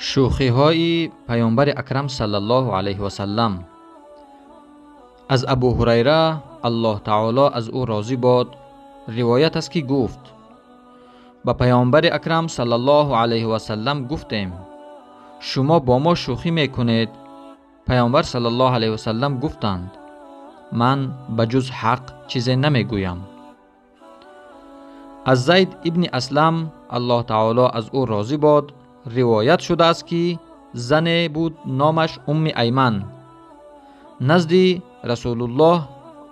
شوخی های پیامبر اکرم صلی الله علیه و سلم. از ابو هریره الله تعالی از او راضی باد روایت است که گفت با پیامبر اکرم صلی الله علیه و سلم گفتیم شما با ما شوخی میکنید. پیامبر صلی الله علیه و سلم گفتند من بجز حق چیزی نمیگویم. از زید ابن اسلم الله تعالی از او راضی باد روایت شده است که زن بود نامش ایمن نزد رسول الله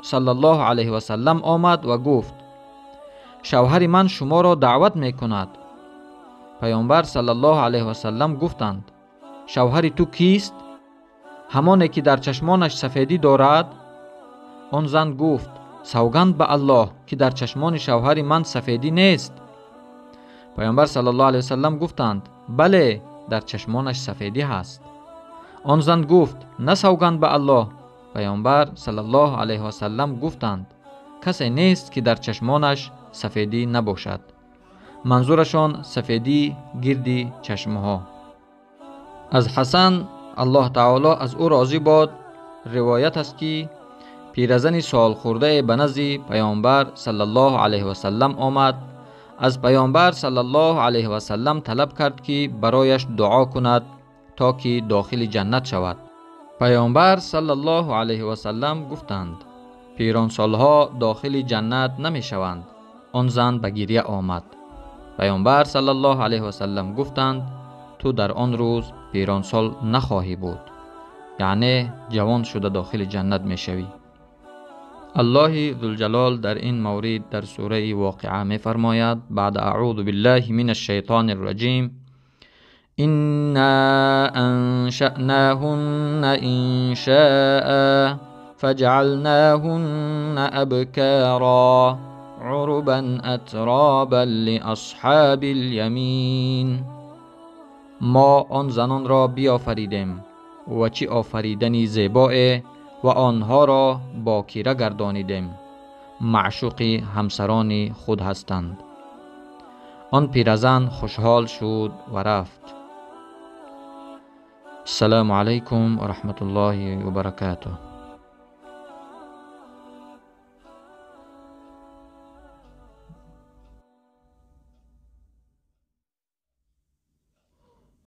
صلی الله علیه و سلم آمد و گفت شوهر من شما را دعوت می کند. پیامبر صلی الله علیه و سلم گفتند شوهر تو کیست؟ همانی که در چشمانش سفیدی دارد؟ آن زن گفت سوگند به الله که در چشمان شوهر من سفیدی نیست. پیامبر صلی الله علیه و سلم گفتند بله در چشمانش سفیدی هست. آن زن گفت نه سوگند به الله. پیامبر صلی الله علیه و سلم گفتند کسی نیست که در چشمانش سفیدی نباشد. منظورشان سفیدی گردی چشمها. از حسن الله تعالی از او راضی باد روایت است که پیرزن سال خورده به نزد پیامبر صلی الله علیه و سلم آمد. از پیامبر صلی الله علیه و سلم طلب کرد که برایش دعا کند تا که داخل جنت شود. پیامبر صلی الله علیه و سلم گفتند پیران سالها داخل جنت نمی شوند. آن زن به گریه آمد. پیامبر صلی الله علیه و سلم گفتند تو در آن روز پیران سال نخواهی بود، یعنی جوان شده داخل جنت می شوی. الله ذوالجلال در این مورد در سوره واقعه می فرماید بعد اعوذ بالله من الشیطان الرجیم انا انشأناهن انشاء فجعلناهن ابکارا عربا اترابا لاصحاب الیمین. ما آن زنان را بیافریدیم و چه آفریدنی زیبایی و آنها را باکیره گردانیدیم. معشوق همسران خود هستند. آن پیرزن خوشحال شد و رفت. السلام علیکم و رحمت الله و برکاته.